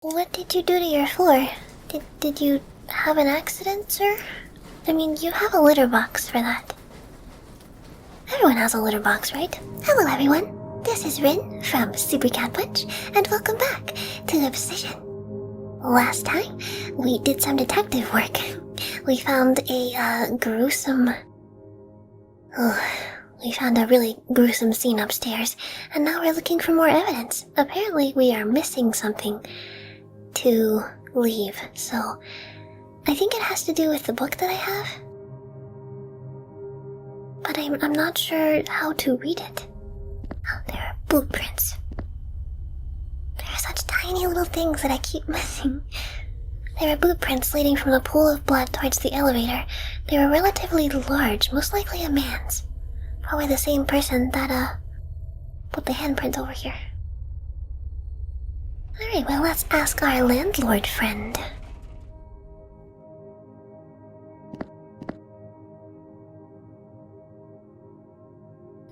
What did you do to your floor? Did you have an accident, sir? I mean, you have a litter box for that. Everyone has a litter box, right? Hello, everyone. This is Rin from Super Cat Punch, and welcome back to Abscission. Last time, we did some detective work. We found a gruesome... we found a really gruesome scene upstairs, and now we're looking for more evidence. Apparently, we are missing something to leave, so I think it has to do with the book that I have. But I'm not sure how to read it. Oh, there are blueprints. There are such tiny little things that I keep missing. There are blueprints leading from the pool of blood towards the elevator. They were relatively large, most likely a man's. Probably the same person that, put the handprint over here. Alright, well, let's ask our landlord friend.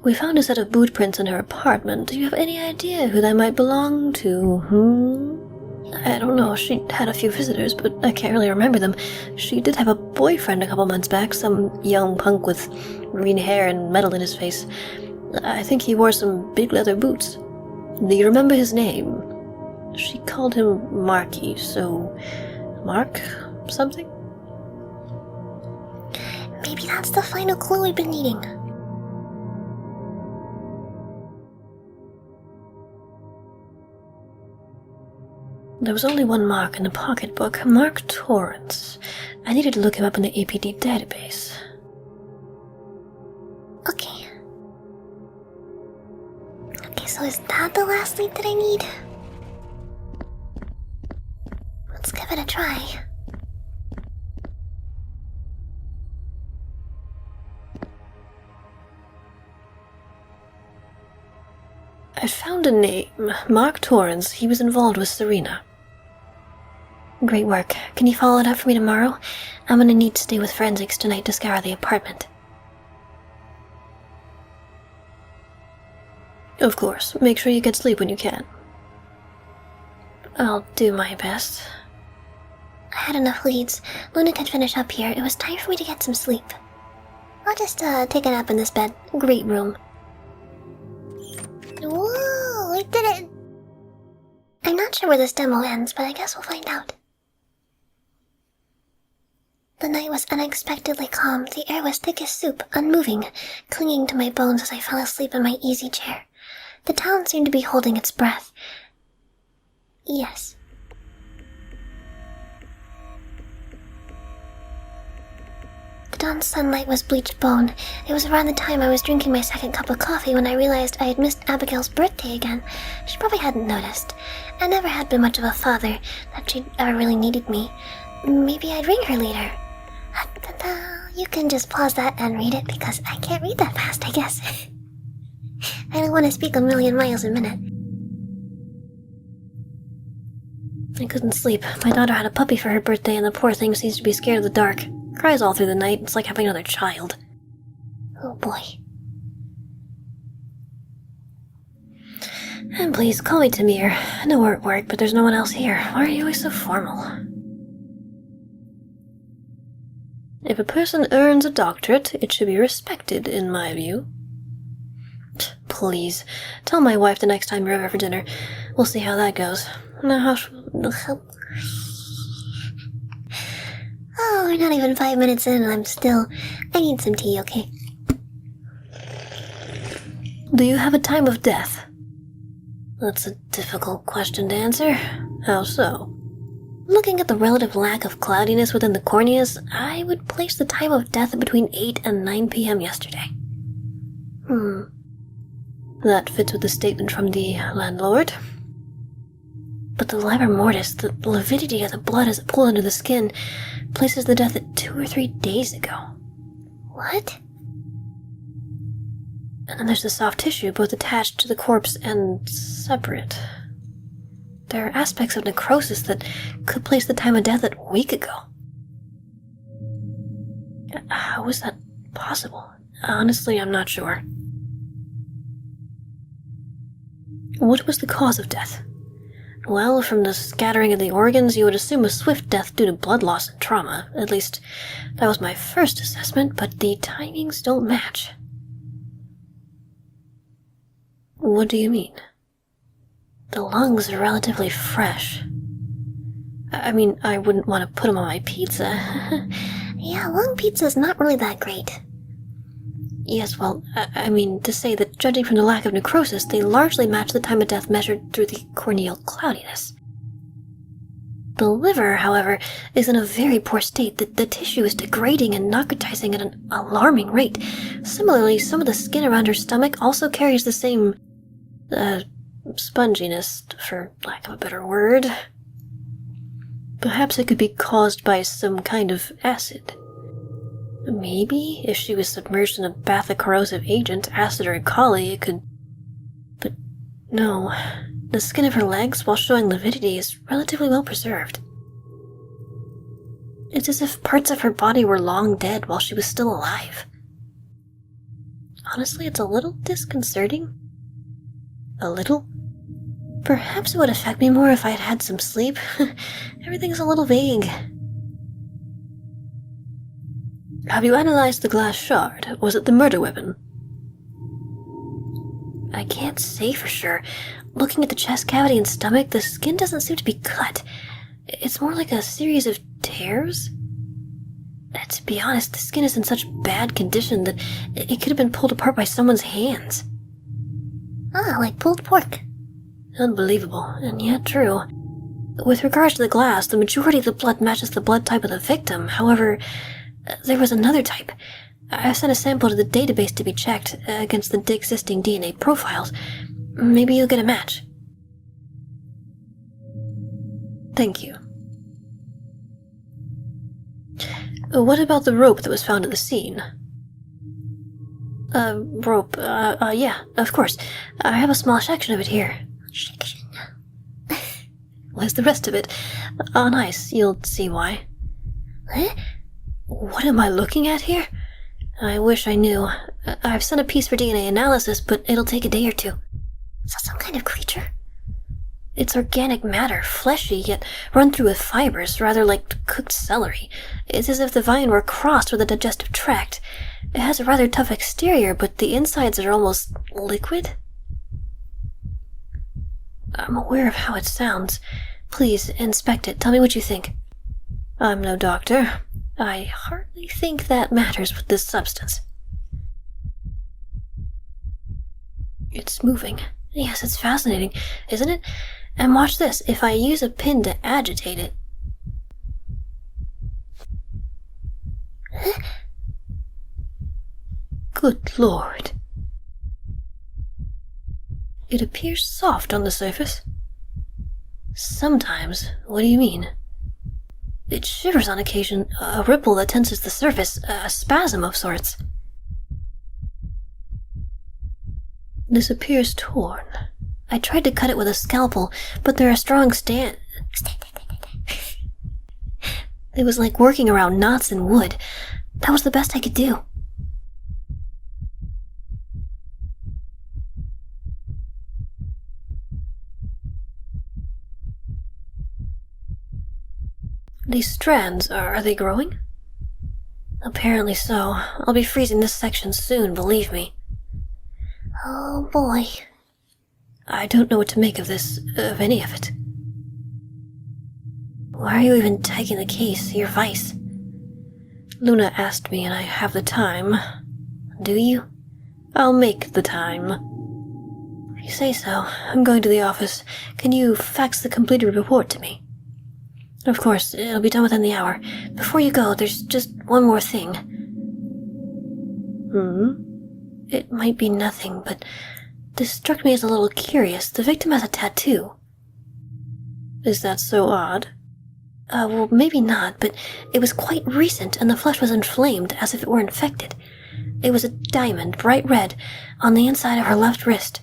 We found a set of boot prints in her apartment. Do you have any idea who they might belong to? I don't know. She had a few visitors, but I can't really remember them. She did have a boyfriend a couple months back, some young punk with green hair and metal in his face. I think he wore some big leather boots. Do you remember his name? She called him Marky, so... Mark something? Maybe that's the final clue we've been needing. There was only one Mark in the pocketbook, Mark Torrance. I needed to look him up in the APD database. Okay. Okay, so is that the last lead that I need? Let's give it a try. I found a name, Mark Torrance. He was involved with Serena. Great work. Can you follow it up for me tomorrow? I'm gonna need to stay with forensics tonight to scour the apartment. Of course. Make sure you get sleep when you can. I'll do my best. I had enough leads. Luna can finish up here. It was time for me to get some sleep. I'll just, take a nap in this bed. Great room. Whoa, I did it! I'm not sure where this demo ends, but I guess we'll find out. The night was unexpectedly calm. The air was thick as soup, unmoving, clinging to my bones as I fell asleep in my easy chair. The town seemed to be holding its breath. Yes. The dawn sunlight was bleached bone. It was around the time I was drinking my second cup of coffee when I realized I had missed Abigail's birthday again. She probably hadn't noticed. I never had been much of a father, that she'd ever really needed me. Maybe I'd ring her later. You can just pause that and read it because I can't read that fast, I guess. I don't want to speak a million miles a minute. I couldn't sleep. My daughter had a puppy for her birthday and the poor thing seems to be scared of the dark. Cries all through the night. It's like having another child. Oh boy. And please, call me Tamir. I know we're at work, but there's no one else here. Why are you always so formal? If a person earns a doctorate, it should be respected, in my view. Please, tell my wife the next time you're over for dinner. We'll see how that goes. Now, Oh, we're not even 5 minutes in and I need some tea, okay? Do you have a time of death? That's a difficult question to answer. How so? Looking at the relative lack of cloudiness within the corneas, I would place the time of death between 8 and 9 p.m. yesterday. That fits with the statement from the landlord. But the livor mortis, the lividity of the blood as it pulls under the skin, places the death at 2 or 3 days ago. What? And then there's the soft tissue, both attached to the corpse and separate. There are aspects of necrosis that could place the time of death at a week ago. How is that possible? Honestly, I'm not sure. What was the cause of death? Well, from the scattering of the organs, you would assume a swift death due to blood loss and trauma. At least, that was my first assessment, but the timings don't match. What do you mean? The lungs are relatively fresh. I mean, I wouldn't want to put them on my pizza. Yeah, lung pizza's not really that great. Yes, well, I mean, to say that judging from the lack of necrosis, they largely match the time of death measured through the corneal cloudiness. The liver, however, is in a very poor state. The tissue is degrading and narcotizing at an alarming rate. Similarly, some of the skin around her stomach also carries the same, sponginess, for lack of a better word. Perhaps it could be caused by some kind of acid. Maybe, if she was submerged in a bath of corrosive agent, acid or E. coli, it could... But no, the skin of her legs, while showing lividity, is relatively well preserved. It's as if parts of her body were long dead while she was still alive. Honestly, it's a little disconcerting. A little? Perhaps it would affect me more if I had had some sleep. Everything's a little vague. Have you analyzed the glass shard? Was it the murder weapon? I can't say for sure. Looking at the chest cavity and stomach, the skin doesn't seem to be cut. It's more like a series of tears. To be honest, the skin is in such bad condition that it could have been pulled apart by someone's hands. Ah, like pulled pork. Unbelievable, and yet true. With regards to the glass, the majority of the blood matches the blood type of the victim. However, there was another type. I sent a sample to the database to be checked against the existing DNA profiles. Maybe you'll get a match. Thank you. What about the rope that was found at the scene? Rope, yeah, of course. I have a small section of it here. Section? Where's the rest of it? On ice, you'll see why. Huh? What am I looking at here? I wish I knew. I've sent a piece for DNA analysis, but it'll take a day or two. Is that some kind of creature? It's organic matter, fleshy, yet run through with fibers, rather like cooked celery. It's as if the vine were crossed with a digestive tract. It has a rather tough exterior, but the insides are almost liquid. I'm aware of how it sounds. Please, inspect it. Tell me what you think. I'm no doctor. I hardly think that matters with this substance. It's moving. Yes, it's fascinating, isn't it? And watch this. If I use a pin to agitate it... Good Lord. It appears soft on the surface. Sometimes. What do you mean? It shivers on occasion, a ripple that tenses the surface, a spasm of sorts. This appears torn. I tried to cut it with a scalpel, but there are strong It was like working around knots in wood. That was the best I could do. These strands, are they growing? Apparently so. I'll be freezing this section soon, believe me. Oh boy. I don't know what to make of this, of any of it. Why are you even taking the case, your vice? Luna asked me and I have the time. Do you? I'll make the time. If you say so, I'm going to the office. Can you fax the completed report to me? Of course, it'll be done within the hour. Before you go, there's just one more thing. It might be nothing, but this struck me as a little curious. The victim has a tattoo. Is that so odd? Well, maybe not, but it was quite recent and the flesh was inflamed as if it were infected. It was a diamond, bright red, on the inside of her left wrist.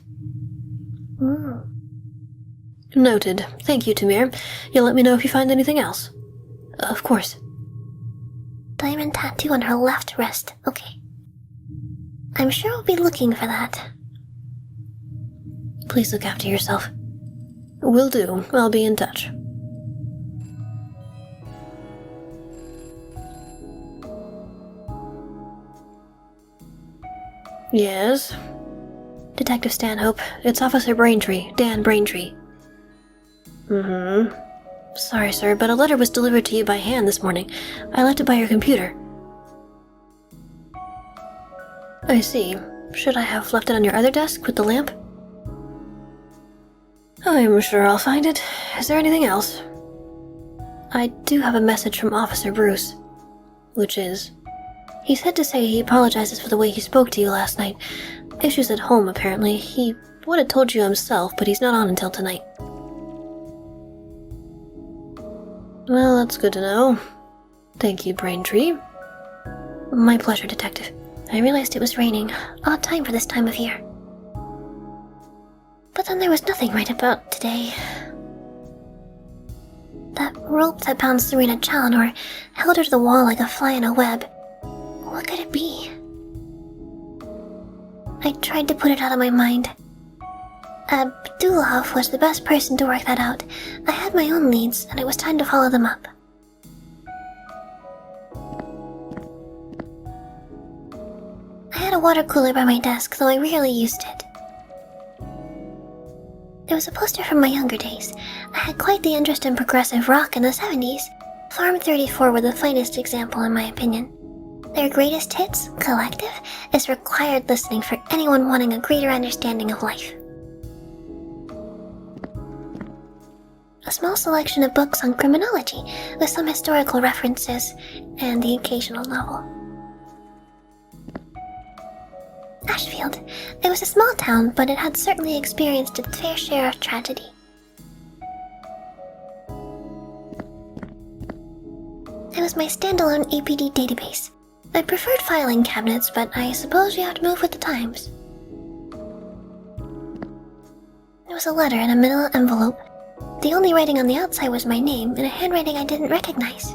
Noted. Thank you, Tamir. You'll let me know if you find anything else. Of course. Diamond tattoo on her left wrist. Okay. I'm sure we'll be looking for that. Please look after yourself. Will do. I'll be in touch. Yes? Detective Stanhope, it's Officer Braintree, Dan Braintree. Sorry, sir, but a letter was delivered to you by hand this morning. I left it by your computer. I see. Should I have left it on your other desk with the lamp? I'm sure I'll find it. Is there anything else? I do have a message from Officer Bruce. Which is? He said to say he apologizes for the way he spoke to you last night. Issues at home, apparently. He would have told you himself, but he's not on until tonight. Well, that's good to know. Thank you, Braintree. My pleasure, Detective. I realized it was raining. Odd time for this time of year. But then there was nothing right about today. That rope that bound Serena Challenor held her to the wall like a fly in a web. What could it be? I tried to put it out of my mind. Abdullah was the best person to work that out. I had my own leads, and it was time to follow them up. I had a water cooler by my desk, though I rarely used it. It was a poster from my younger days. I had quite the interest in progressive rock in the 70s. Farm 34 were the finest example in my opinion. Their greatest hits, Collective, is required listening for anyone wanting a greater understanding of life. A small selection of books on criminology, with some historical references, and the occasional novel. Ashfield. It was a small town, but it had certainly experienced its fair share of tragedy. It was my standalone APD database. I preferred filing cabinets, but I suppose you have to move with the times. There was a letter in a manila envelope. The only writing on the outside was my name, in a handwriting I didn't recognize.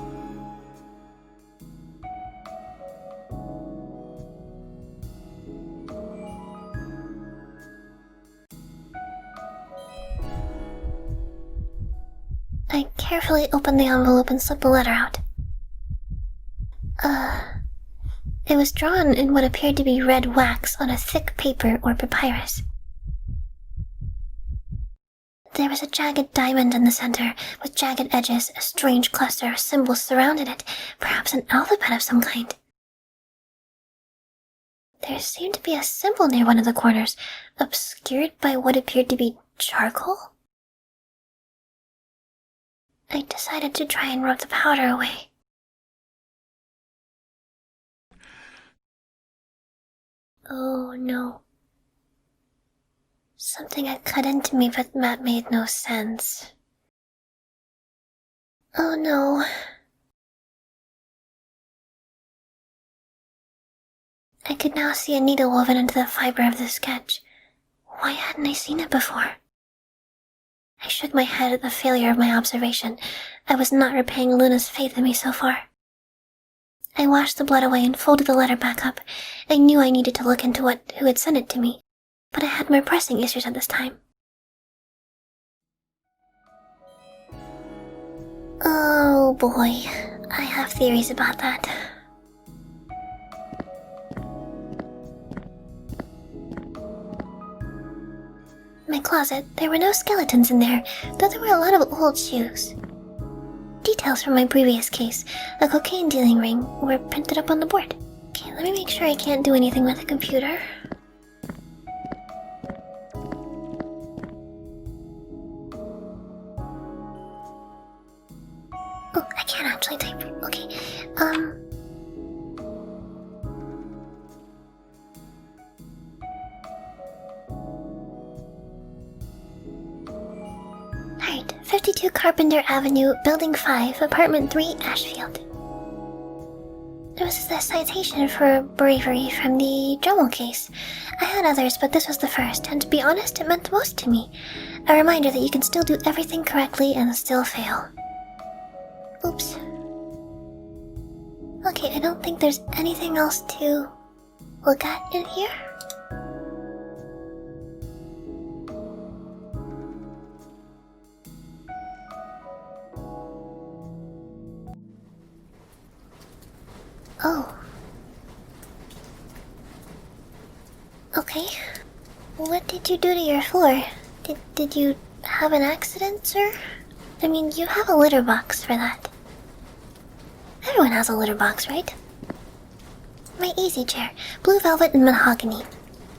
I carefully opened the envelope and slipped the letter out. It was drawn in what appeared to be red wax on a thick paper or papyrus. There was a jagged diamond in the center, with jagged edges. A strange cluster of symbols surrounded it, perhaps an alphabet of some kind. There seemed to be a symbol near one of the corners, obscured by what appeared to be charcoal. I decided to try and rub the powder away. Oh no. Something had cut into me, but that made no sense. Oh no. I could now see a needle woven into the fiber of the sketch. Why hadn't I seen it before? I shook my head at the failure of my observation. I was not repaying Luna's faith in me so far. I washed the blood away and folded the letter back up. I knew I needed to look into who had sent it to me, but I had more pressing issues at this time. Oh boy, I have theories about that. My closet, there were no skeletons in there, though there were a lot of old shoes. Details from my previous case, a cocaine dealing ring, were printed up on the board. Okay, let me make sure I can't do anything with the computer. Oh, I can't actually type. Okay, Alright, 52 Carpenter Avenue, Building 5, Apartment 3, Ashfield. There was a citation for bravery from the Dremel case. I had others, but this was the first, and to be honest, it meant the most to me. A reminder that you can still do everything correctly and still fail. Oops. Okay, I don't think there's anything else to look at in here. Oh. Okay. What did you do to your floor? Did you have an accident, sir? I mean, you have a litter box for that. Everyone has a litter box, right? My easy chair. Blue velvet and mahogany.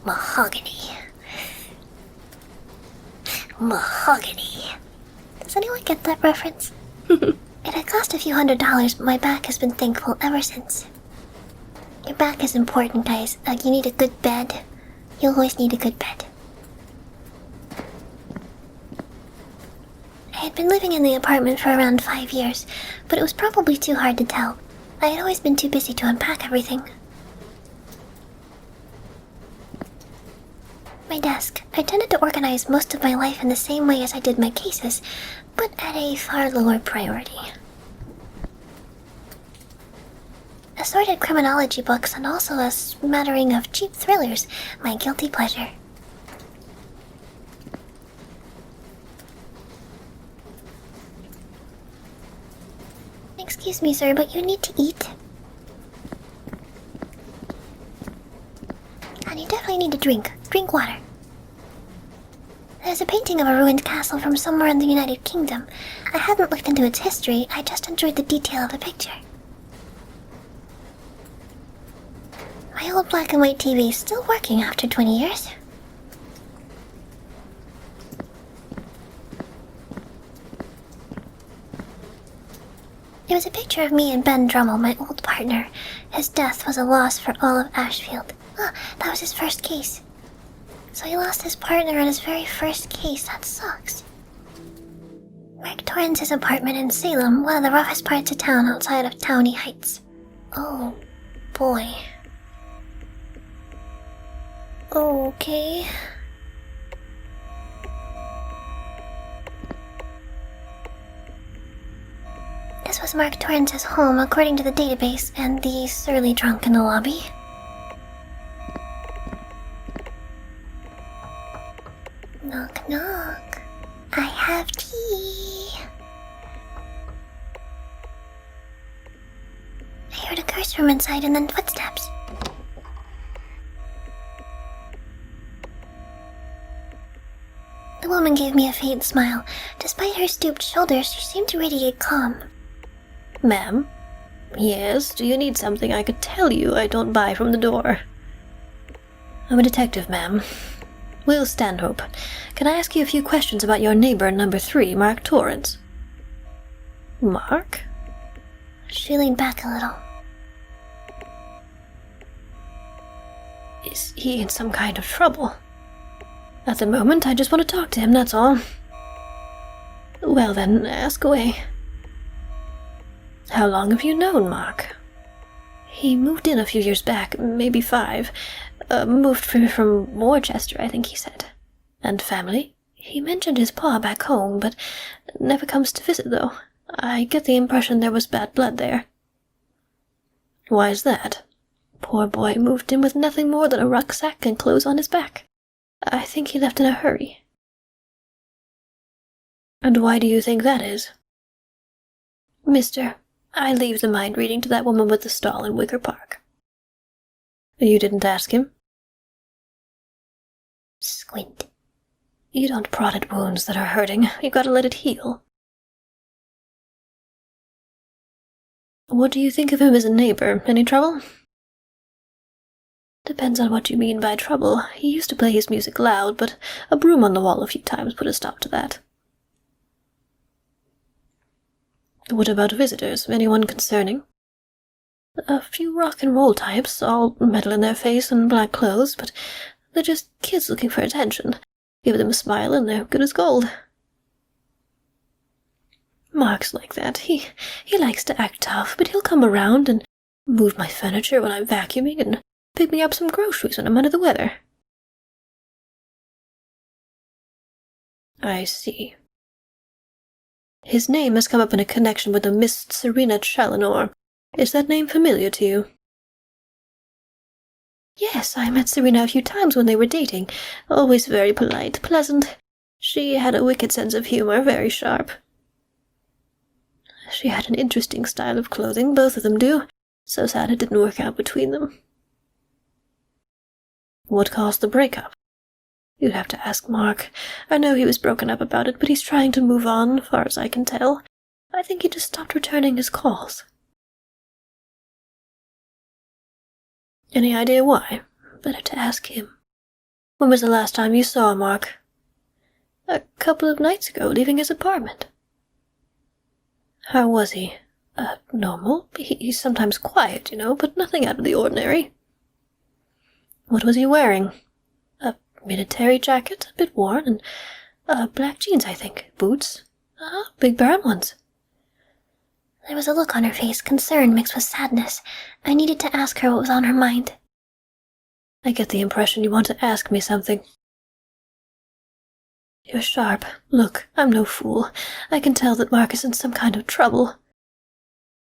Mahogany. Mahogany. Does anyone get that reference? It had cost a few $100s, but my back has been thankful ever since. Your back is important, guys. You need a good bed. You'll always need a good bed. I had been living in the apartment for around 5 years, but it was probably too hard to tell. I had always been too busy to unpack everything. My desk. I tended to organize most of my life in the same way as I did my cases, but at a far lower priority. Assorted criminology books and also a smattering of cheap thrillers, my guilty pleasure. Excuse me, sir, but you need to eat. And you definitely need to drink. Drink water. There's a painting of a ruined castle from somewhere in the United Kingdom. I hadn't looked into its history, I just enjoyed the detail of the picture. My old black and white TV is still working after 20 years. It was a picture of me and Ben Drummel, my old partner. His death was a loss for all of Ashfield. Ah, that was his first case. So he lost his partner in his very first case. That sucks. Mark Torrance's apartment in Salem, one of the roughest parts of town outside of Townie Heights. Oh, boy. Okay. This was Mark Torrance's home, according to the database, and the surly drunk in the lobby. Knock, knock. I have tea. I heard a curse from inside and then footsteps. The woman gave me a faint smile. Despite her stooped shoulders, she seemed to radiate calm. Ma'am? Yes, do you need something I could tell you I don't buy from the door? I'm a detective, ma'am. Will Stanhope. Can I ask you a few questions about your neighbor number 3, Mark Torrance? Mark? She leaned back a little. Is he in some kind of trouble? At the moment, I just want to talk to him, that's all. Well then, ask away. How long have you known Mark? He moved in a few years back, maybe 5. Moved from Worcester, I think he said. And family? He mentioned his pa back home, but never comes to visit, though. I get the impression there was bad blood there. Why is that? Poor boy moved in with nothing more than a rucksack and clothes on his back. I think he left in a hurry. And why do you think that is? Mister, I leave the mind reading to that woman with the stall in Wicker Park. You didn't ask him? Squint. You don't prod at wounds that are hurting. You've got to let it heal. What do you think of him as a neighbor? Any trouble? Depends on what you mean by trouble. He used to play his music loud, but a broom on the wall a few times put a stop to that. What about visitors? Anyone concerning? A few rock and roll types, all metal in their face and black clothes, but they're just kids looking for attention. Give them a smile and they're good as gold. Mark's like that. He likes to act tough, but he'll come around and move my furniture when I'm vacuuming and pick me up some groceries when I'm under the weather. I see. His name has come up in a connection with a Miss Serena Challenor. Is that name familiar to you? Yes, I met Serena a few times when they were dating. Always very polite, pleasant. She had a wicked sense of humor, very sharp. She had an interesting style of clothing, both of them do. So sad it didn't work out between them. What caused the breakup? You'd have to ask Mark. I know he was broken up about it, but he's trying to move on, far as I can tell. I think he just stopped returning his calls. Any idea why? Better to ask him. When was the last time you saw Mark? A couple of nights ago, leaving his apartment. How was he? Normal. He's sometimes quiet, but nothing out of the ordinary. What was he wearing? A military jacket, a bit worn, and black jeans, I think. Boots? Big brown ones. There was a look on her face, concern mixed with sadness. I needed to ask her what was on her mind. I get the impression you want to ask me something. You're sharp. Look, I'm no fool. I can tell that Mark is in some kind of trouble.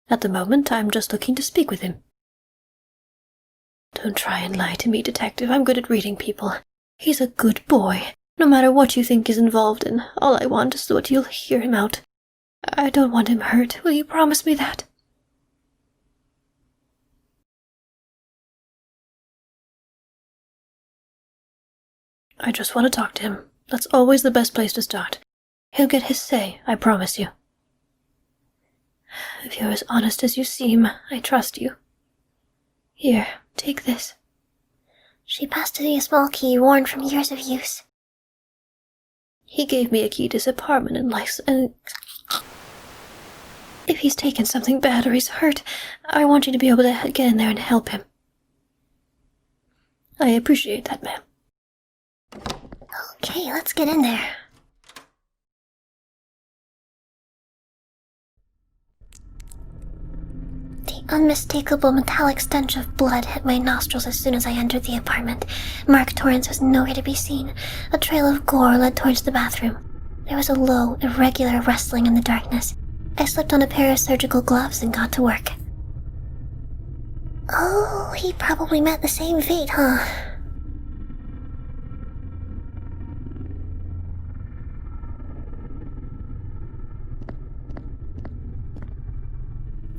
At the moment, I'm just looking to speak with him. Don't try and lie to me, Detective. I'm good at reading people. He's a good boy. No matter what you think he's involved in, all I want is that you'll hear him out. I don't want him hurt. Will you promise me that? I just want to talk to him. That's always the best place to start. He'll get his say, I promise you. If you're as honest as you seem, I trust you. Here, take this. She passed me a small key worn from years of use. He gave me a key to his apartment and if he's taken something bad or he's hurt, I want you to be able to get in there and help him. I appreciate that, ma'am. Okay, let's get in there. The unmistakable metallic stench of blood hit my nostrils as soon as I entered the apartment. Mark Torrance was nowhere to be seen. A trail of gore led towards the bathroom. There was a low, irregular rustling in the darkness. I slipped on a pair of surgical gloves and got to work. Oh, he probably met the same fate, huh?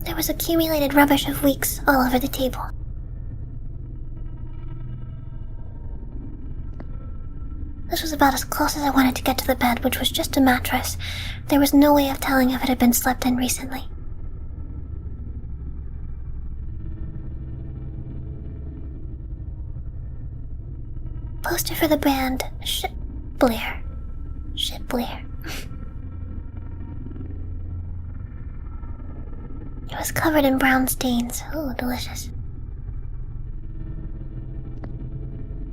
There was accumulated rubbish of weeks all over the table. This was about as close as I wanted to get to the bed, which was just a mattress. There was no way of telling if it had been slept in recently. Poster for the band Ship Blair. It was covered in brown stains. Oh, delicious.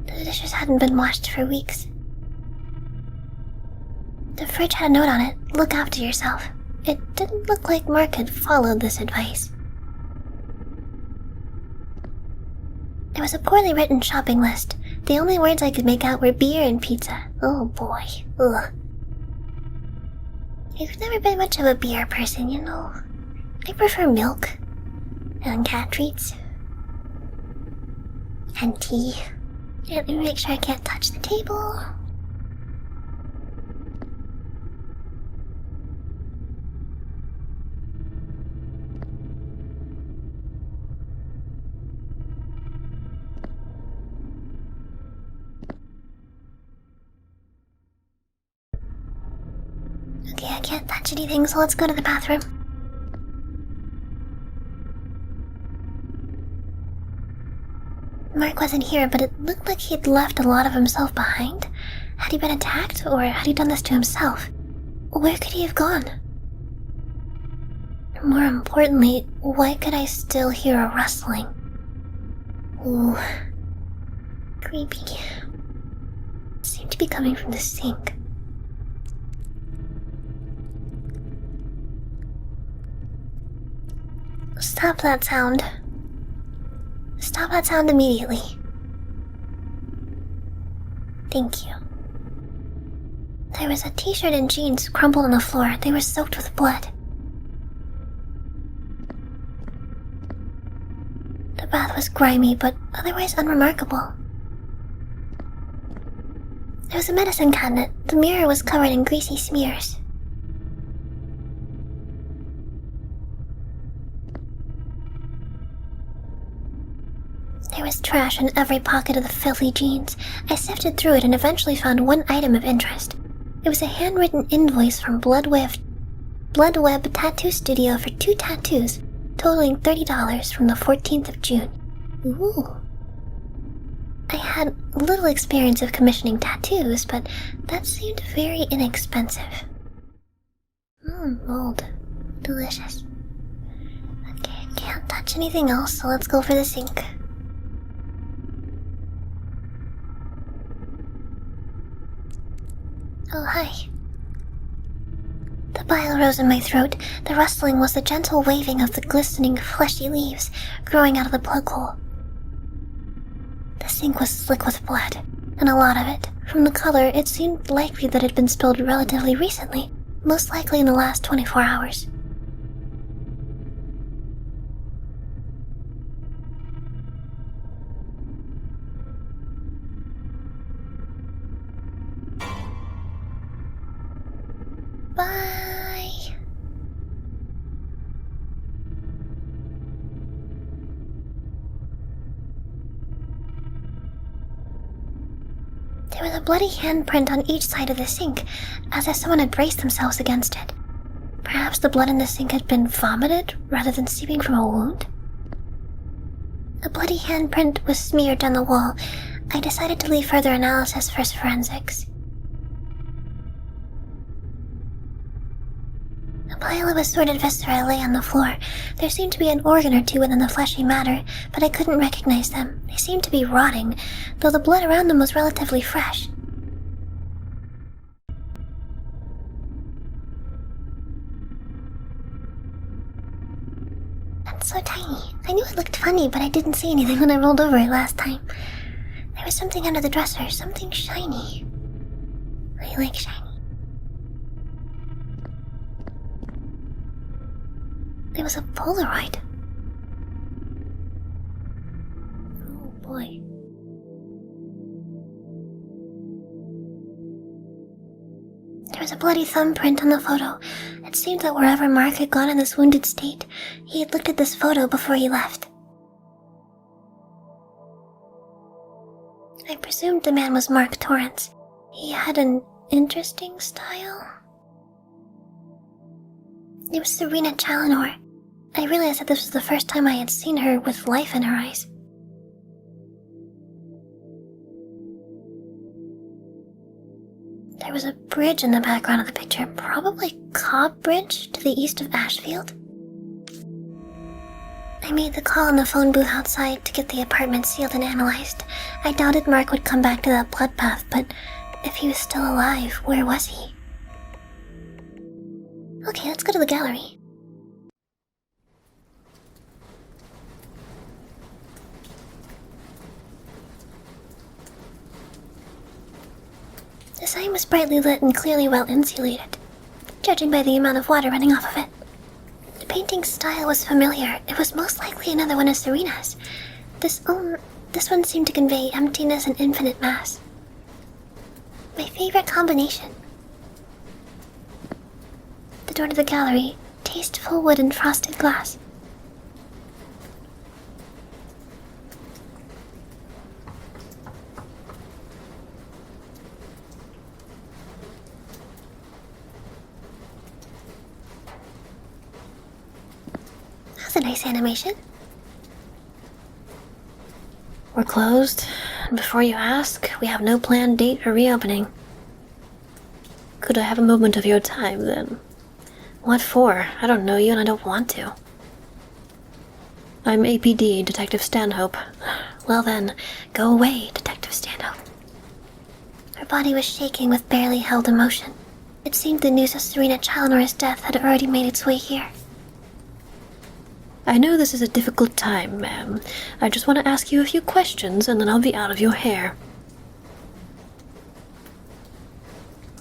The dishes hadn't been washed for weeks. The fridge had a note on it, look after yourself. It didn't look like Mark had followed this advice. It was a poorly written shopping list. The only words I could make out were beer and pizza. Oh boy. Ugh. I've never been much of a beer person, I prefer milk. And cat treats. And tea. Let me make sure I can't touch the table. Okay, I can't touch anything, so let's go to the bathroom. Mark wasn't here, but it looked like he'd left a lot of himself behind. Had he been attacked, or had he done this to himself? Where could he have gone? More importantly, why could I still hear a rustling? Ooh. Creepy. It seemed to be coming from the sink. Stop that sound. Stop that sound immediately. Thank you. There was a t-shirt and jeans crumpled on the floor. They were soaked with blood. The bath was grimy, but otherwise unremarkable. There was a medicine cabinet. The mirror was covered in greasy smears. There was trash in every pocket of the filthy jeans. I sifted through it and eventually found one item of interest. It was a handwritten invoice from Bloodweb Tattoo Studio for 2 tattoos, totaling $30 from the 14th of June. Ooh. I had little experience of commissioning tattoos, but that seemed very inexpensive. Mold. Delicious. Okay, I can't touch anything else, so let's go for the sink. Oh, hi. The bile rose in my throat. The rustling was the gentle waving of the glistening, fleshy leaves growing out of the plug hole. The sink was slick with blood, and a lot of it. From the color, it seemed likely that it had been spilled relatively recently, most likely in the last 24 hours. Bye! There was a bloody handprint on each side of the sink, as if someone had braced themselves against it. Perhaps the blood in the sink had been vomited rather than seeping from a wound? A bloody handprint was smeared down the wall. I decided to leave further analysis for forensics. A pile of assorted viscera lay on the floor. There seemed to be an organ or two within the fleshy matter, but I couldn't recognize them. They seemed to be rotting, though the blood around them was relatively fresh. That's so tiny. I knew it looked funny, but I didn't see anything when I rolled over it last time. There was something under the dresser, something shiny. I like shiny. It was a Polaroid. Oh boy. There was a bloody thumbprint on the photo. It seemed that wherever Mark had gone in this wounded state, he had looked at this photo before he left. I presumed the man was Mark Torrance. He had an interesting style. It was Serena Challenor. I realized that this was the first time I had seen her with life in her eyes. There was a bridge in the background of the picture, probably Cobb Bridge to the east of Ashfield. I made the call in the phone booth outside to get the apartment sealed and analyzed. I doubted Mark would come back to that bloodbath, but if he was still alive, where was he? Okay, let's go to the gallery. The sign was brightly lit and clearly well insulated, judging by the amount of water running off of it. The painting's style was familiar. It was most likely another one of Serena's. This one seemed to convey emptiness and infinite mass. My favorite combination. The door to the gallery, tasteful wood and frosted glass. That's a nice animation. We're closed, and before you ask, we have no planned date for reopening. Could I have a moment of your time, then? What for? I don't know you and I don't want to. I'm APD, Detective Stanhope. Well then, go away, Detective Stanhope. Her body was shaking with barely held emotion. It seemed the news of Serena Challenor's death had already made its way here. I know this is a difficult time, ma'am. I just want to ask you a few questions and then I'll be out of your hair.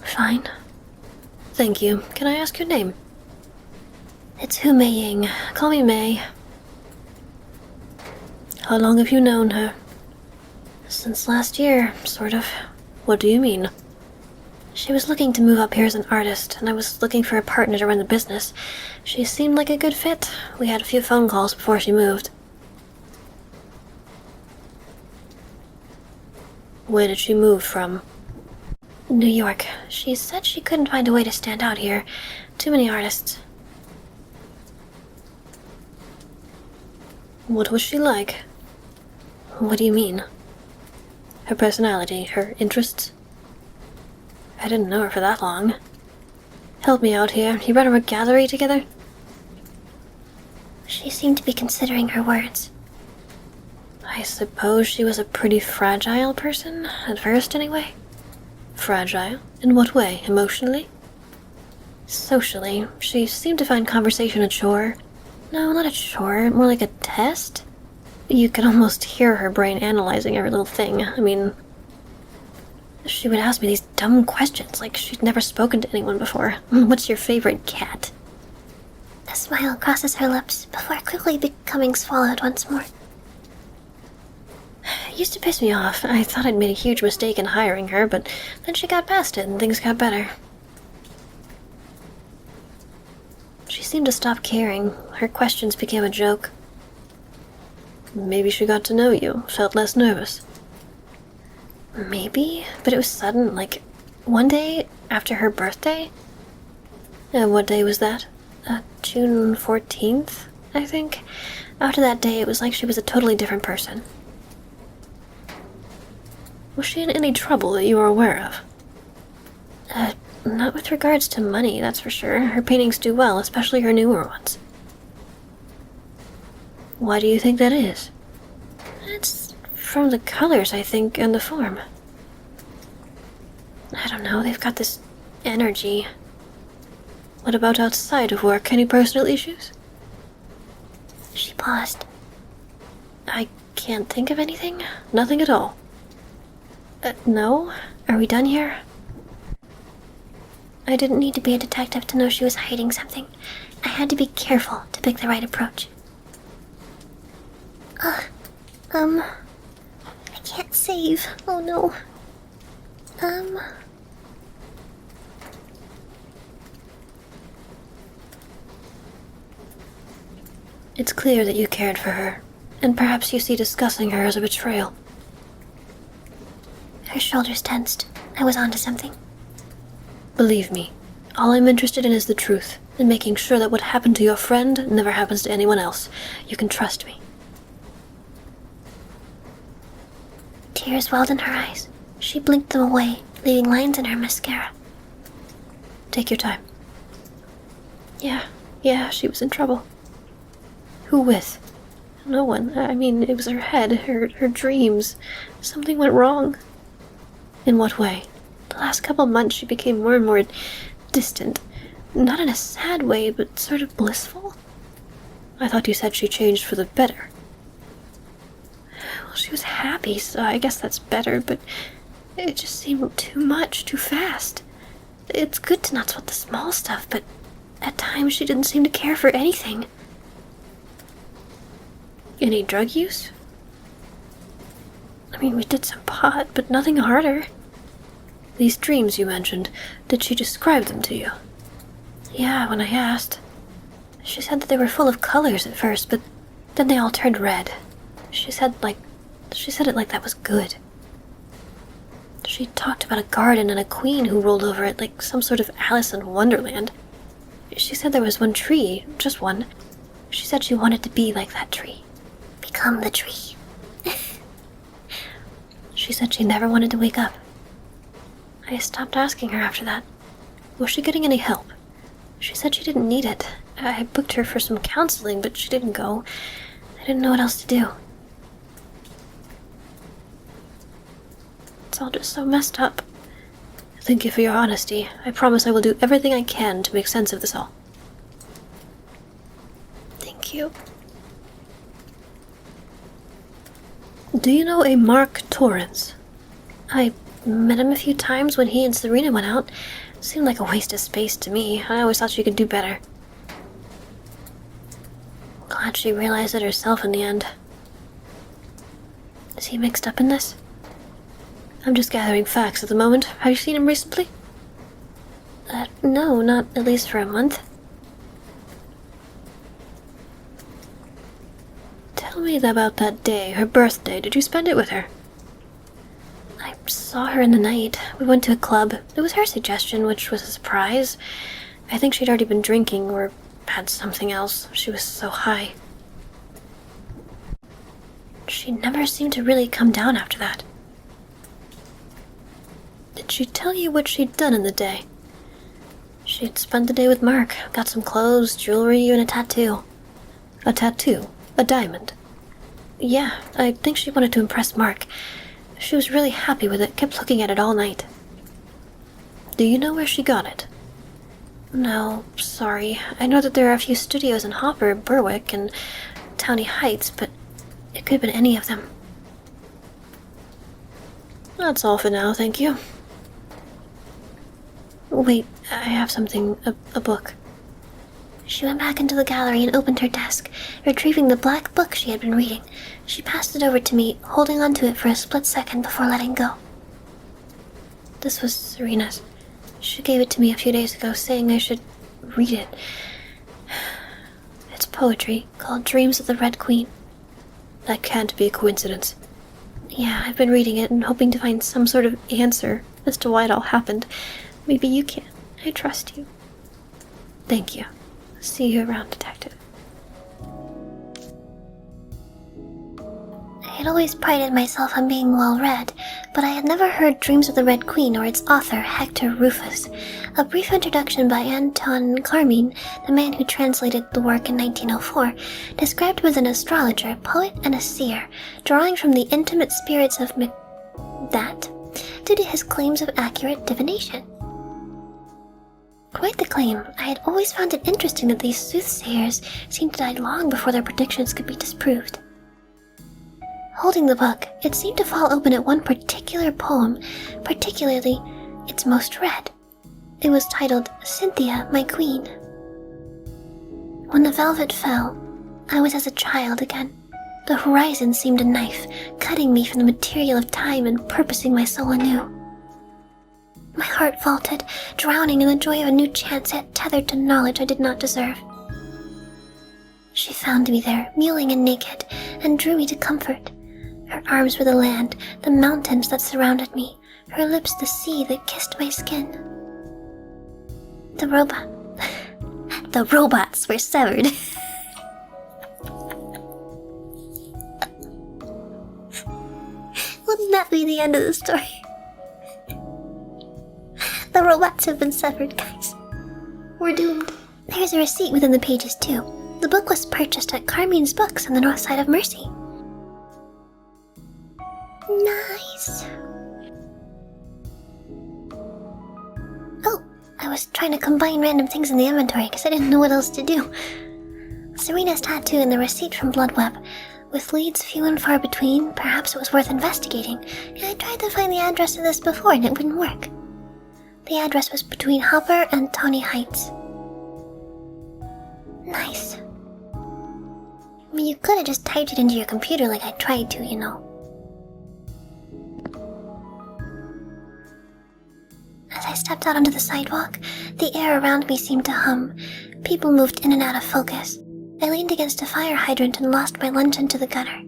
Fine. Thank you. Can I ask your name? It's Hu Mei Ying. Call me May. How long have you known her? Since last year, sort of. What do you mean? She was looking to move up here as an artist, and I was looking for a partner to run the business. She seemed like a good fit. We had a few phone calls before she moved. Where did she move from? New York. She said she couldn't find a way to stand out here. Too many artists. What was she like? What do you mean? Her personality, her interests? I didn't know her for that long. Help me out here. You run a gallery together? She seemed to be considering her words. I suppose she was a pretty fragile person, at first anyway. Fragile? In what way? Emotionally? Socially, she seemed to find conversation a chore. No, not a chore, more like a test. You could almost hear her brain analyzing every little thing. I mean, she would ask me these dumb questions like she'd never spoken to anyone before. What's your favorite cat? A smile crosses her lips before quickly becoming swallowed once more. It used to piss me off. I thought I'd made a huge mistake in hiring her, but then she got past it and things got better. She seemed to stop caring. Her questions became a joke. Maybe she got to know you, felt less nervous. Maybe, but it was sudden, like one day after her birthday. And what day was that? June 14th, I think. After that day, it was like she was a totally different person. Was she in any trouble that you were aware of? Not with regards to money, that's for sure. Her paintings do well, especially her newer ones. Why do you think that is? It's from the colors, I think, and the form. I don't know, they've got this energy. What about outside of work? Any personal issues? She paused. I can't think of anything. Nothing at all. No? Are we done here? I didn't need to be a detective to know she was hiding something. I had to be careful to pick the right approach. I can't save. Oh no. It's clear that you cared for her, and perhaps you see discussing her as a betrayal. Her shoulders tensed. I was onto something. Believe me, all I'm interested in is the truth, and making sure that what happened to your friend never happens to anyone else. You can trust me. Tears welled in her eyes. She blinked them away, leaving lines in her mascara. Take your time. Yeah, she was in trouble. Who with? No one. I mean, it was her head, her dreams. Something went wrong. In what way? The last couple months she became more and more distant. Not in a sad way, but sort of blissful. I thought you said she changed for the better. Well, she was happy, so I guess that's better, but it just seemed too much, too fast. It's good to not sweat the small stuff, but at times she didn't seem to care for anything. Any drug use? I mean, we did some pot, but nothing harder. These dreams you mentioned, did she describe them to you? Yeah, when I asked. She said that they were full of colors at first, but then they all turned red. She said it like that was good. She talked about a garden and a queen who rolled over it like some sort of Alice in Wonderland. She said there was one tree, just one. She said she wanted to be like that tree. Become the tree. She said she never wanted to wake up. I stopped asking her after that. Was she getting any help? She said she didn't need it. I booked her for some counseling, but she didn't go. I didn't know what else to do. It's all just so messed up. Thank you for your honesty. I promise I will do everything I can to make sense of this all. Thank you. Do you know a Mark Torrance? I met him a few times when he and Serena went out. Seemed like a waste of space to me. I always thought she could do better. Glad she realized it herself in the end. Is he mixed up in this? I'm just gathering facts at the moment. Have you seen him recently? No, not at least for a month. Tell me about that day, her birthday. Did you spend it with her? I saw her in the night. We went to a club. It was her suggestion, which was a surprise. I think she'd already been drinking or had something else. She was so high. She never seemed to really come down after that. Did she tell you what she'd done in the day? She'd spent the day with Mark, got some clothes, jewelry, and a tattoo. A tattoo? A diamond? Yeah, I think she wanted to impress Mark. She was really happy with it, kept looking at it all night. Do you know where she got it? No, sorry. I know that there are a few studios in Hopper, Berwick, and Townie Heights, but it could have been any of them. That's all for now, thank you. Wait, I have something, a book. She went back into the gallery and opened her desk, retrieving the black book she had been reading. She passed it over to me, holding onto it for a split second before letting go. This was Serena's. She gave it to me a few days ago, saying I should read it. It's poetry, called Dreams of the Red Queen. That can't be a coincidence. Yeah, I've been reading it and hoping to find some sort of answer as to why it all happened. Maybe you can. I trust you. Thank you. See you around, Detective. I had always prided myself on being well-read, but I had never heard Dreams of the Red Queen or its author, Hector Rufus. A brief introduction by Anton Carmine, the man who translated the work in 1904, described him as an astrologer, a poet, and a seer, drawing from the intimate spirits of that, due to his claims of accurate divination. Quite the claim. I had always found it interesting that these soothsayers seemed to die long before their predictions could be disproved. Holding the book, it seemed to fall open at one particular poem, particularly its most read. It was titled, Cynthia, My Queen. When the velvet fell, I was as a child again. The horizon seemed a knife, cutting me from the material of time and purposing my soul anew. My heart vaulted, drowning in the joy of a new chance, yet tethered to knowledge I did not deserve. She found me there, mewing and naked, and drew me to comfort. Her arms were the land, the mountains that surrounded me, her lips the sea that kissed my skin. The robots were severed. Wouldn't that be the end of the story? The robots have been severed, guys. We're doomed. There's a receipt within the pages, too. The book was purchased at Carmine's Books on the north side of Mercy. Nice. Oh, I was trying to combine random things in the inventory because I didn't know what else to do. Serena's tattoo and the receipt from Bloodweb. With leads few and far between, perhaps it was worth investigating. I tried to find the address of this before and it wouldn't work. The address was between Hopper and Townie Heights. Nice. I mean, you could have just typed it into your computer like I tried to, you know. As I stepped out onto the sidewalk, the air around me seemed to hum. People moved in and out of focus. I leaned against a fire hydrant and lost my lunch into the gutter.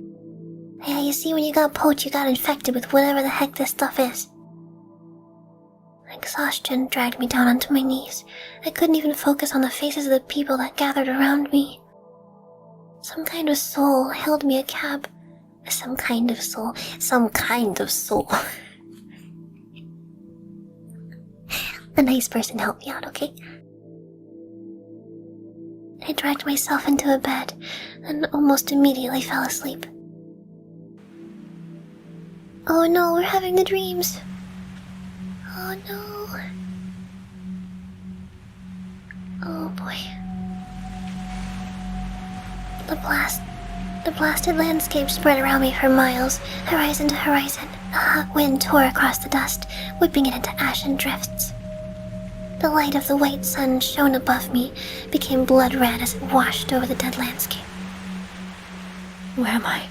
Yeah, you see, when you got poked, you got infected with whatever the heck this stuff is. Exhaustion dragged me down onto my knees. I couldn't even focus on the faces of the people that gathered around me. Some kind of soul hailed me a cab. Some kind of soul. A nice person helped me out, okay? I dragged myself into a bed and almost immediately fell asleep. Oh no, we're having the dreams. Oh no. Oh boy. The blasted landscape spread around me for miles, horizon to horizon. A hot wind tore across the dust, whipping it into ashen drifts. The light of the white sun shone above me, became blood red as it washed over the dead landscape. Where am I?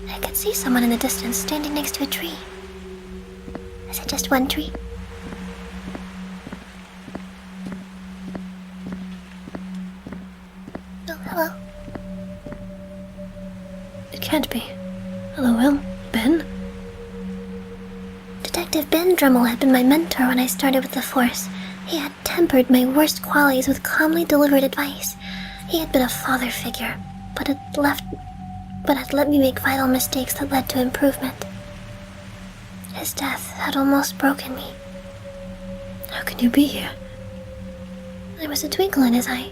I could see someone in the distance standing next to a tree. Is it just one tree? Oh, hello. It can't be. Hello, Will. Ben? Detective Ben Drummel had been my mentor when I started with the Force. He had tempered my worst qualities with calmly delivered advice. He had been a father figure, but had let me make vital mistakes that led to improvement. His death had almost broken me. How can you be here? There was a twinkle in his eye.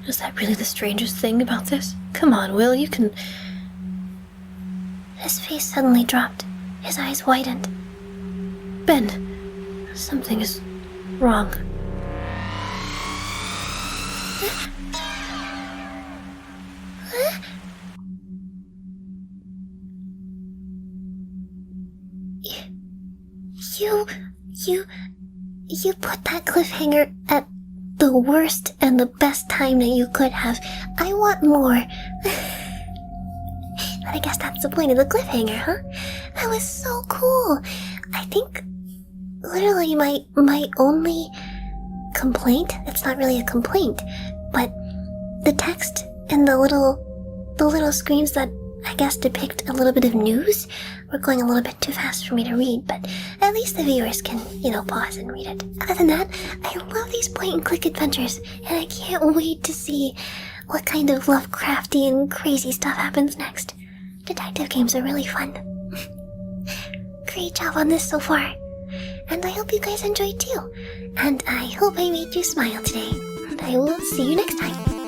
Is that really the strangest thing about this? Come on, Will, you can... His face suddenly dropped. His eyes widened. Ben, something is wrong. You put that cliffhanger at the worst and the best time that you could have. I want more. But I guess that's the point of the cliffhanger, huh? That was so cool. I think literally my only complaint, it's not really a complaint, but the text and the little screens that I guess depict a little bit of news were going a little bit too fast for me to read, but at least the viewers can, pause and read it. Other than that, I love these point-and-click adventures, and I can't wait to see what kind of Lovecrafty and crazy stuff happens next. Detective games are really fun. Great job on this so far. And I hope you guys enjoyed too. And I hope I made you smile today. And I will see you next time.